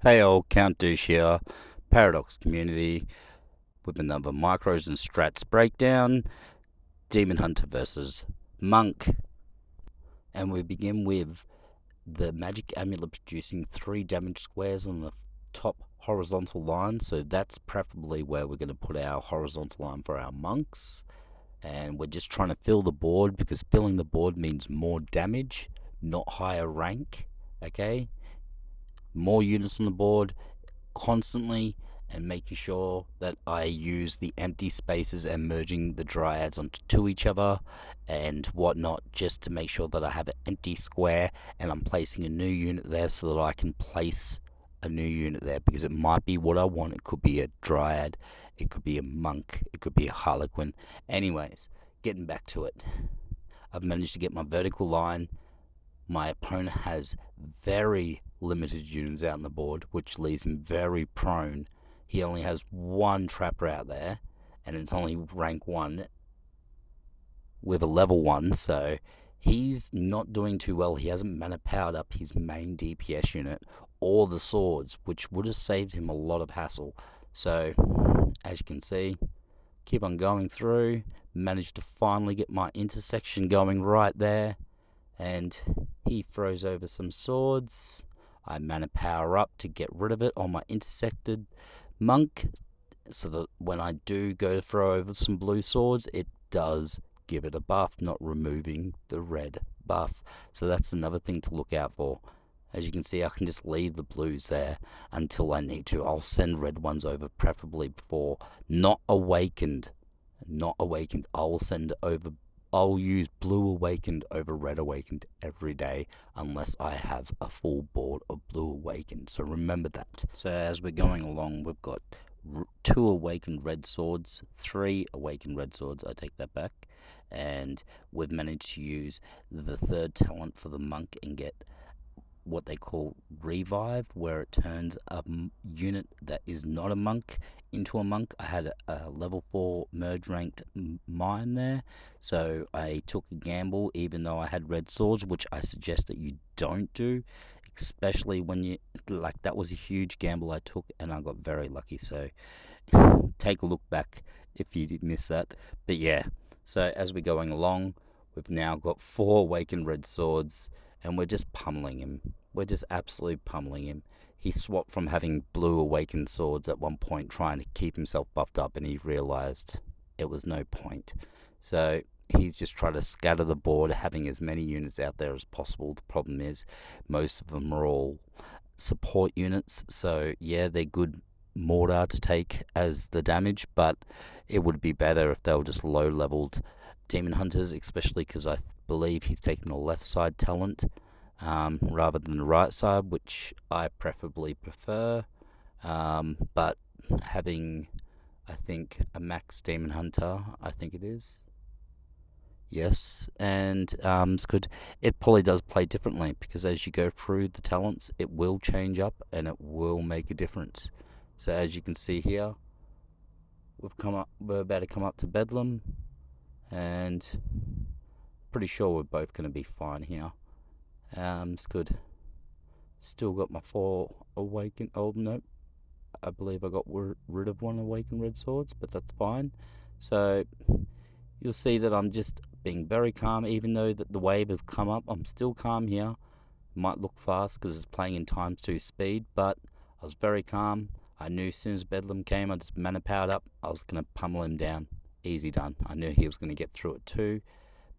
Hey all, Count Douche here, Paradox Community, with another Micros and Strats breakdown, Demon Hunter versus Monk. And we begin with the magic amulet producing 3 damage squares on the top horizontal line, so that's preferably where we're going to put our horizontal line for our monks. And we're just trying to fill the board, because filling the board means more damage, not higher rank, okay? More units on the board constantly, and making sure that I use the empty spaces and merging the dryads onto each other and whatnot, just to make sure that I have an empty square and I'm placing a new unit there so that I can place a new unit there, because it might be what I want. It could be a dryad, it could be a monk, it could be a harlequin. Anyways, getting back to it, I've managed to get my vertical line. My opponent has very limited units out on the board, which leaves him very prone. He only has one trapper out there, and it's only rank 1 with a level 1, so he's not doing too well. He hasn't mana powered up his main DPS unit or the swords, which would have saved him a lot of hassle. So, as you can see, keep on going through, managed to finally get my intersection going right there, and he throws over some swords. I mana power up to get rid of it on my intersected monk, so that when I do go to throw over some blue swords, it does give it a buff, not removing the red buff. So that's another thing to look out for. As you can see, I can just leave the blues there until I need to. I'll send red ones over, preferably before. Not awakened. Not awakened. I'll use blue awakened over red awakened every day, unless I have a full board of blue awakened. So remember that. So as we're going along, we've got 2 awakened red swords, 3 awakened red swords. I take that back. And we've managed to use the 3rd talent for the monk and get what they call revive, where it turns a unit that is not a monk into a monk. I had a level 4 merge ranked mime there, so I took a gamble, even though I had red swords, which I suggest that you don't do, especially when you, like, that was a huge gamble I took, and I got very lucky. So take a look back if you did miss that. But yeah, so as we're going along, we've now got 4 awakened red swords, and we're just pummeling him. We're just absolutely pummeling him. He swapped from having blue awakened swords at one point, trying to keep himself buffed up, and he realized it was no point. So he's just trying to scatter the board, having as many units out there as possible. The problem is, most of them are all support units, so yeah, they're good mortar to take as the damage, but it would be better if they were just low leveled demon hunters, especially because I believe he's taking the left side talent rather than the right side, which I preferably prefer. But having, I think, a max demon hunter, I think it is. Yes, and it's good. It probably does play differently, because as you go through the talents, it will change up and it will make a difference. So as you can see here, we're about to come up to Bedlam, and pretty sure we're both going to be fine here. It's good. Still got my 4 awakened. Oh no, I believe I got rid of 1 awakened red swords, but that's fine. So you'll see that I'm just being very calm, even though that the wave has come up. I'm still calm here. Might look fast because it's playing in ×2 speed, but I was very calm. I knew as soon as Bedlam came, I just mana powered up. I was going to pummel him down. Easy done. I knew he was going to get through it too,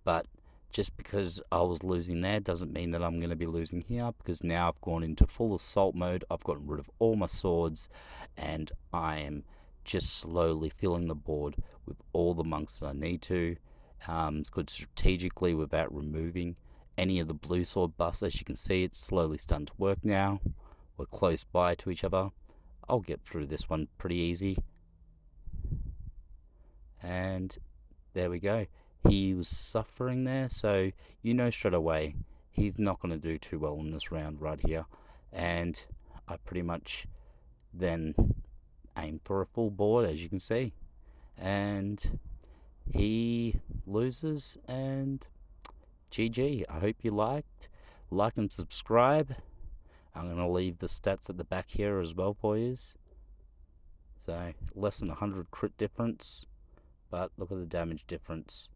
but just because I was losing there doesn't mean that I'm going to be losing here, because now I've gone into full assault mode. I've gotten rid of all my swords, and I am just slowly filling the board with all the monks that I need to. It's good strategically without removing any of the blue sword buffs. As you can see, it's slowly starting to work now. We're close by to each other. I'll get through this one pretty easy. And there we go. He was suffering there, so you know straight away he's not going to do too well in this round right here. And I pretty much then aim for a full board, as you can see. And he loses, and GG. I hope you liked. Like and subscribe. I'm going to leave the stats at the back here as well for you. So less than 100 crit difference, but look at the damage difference.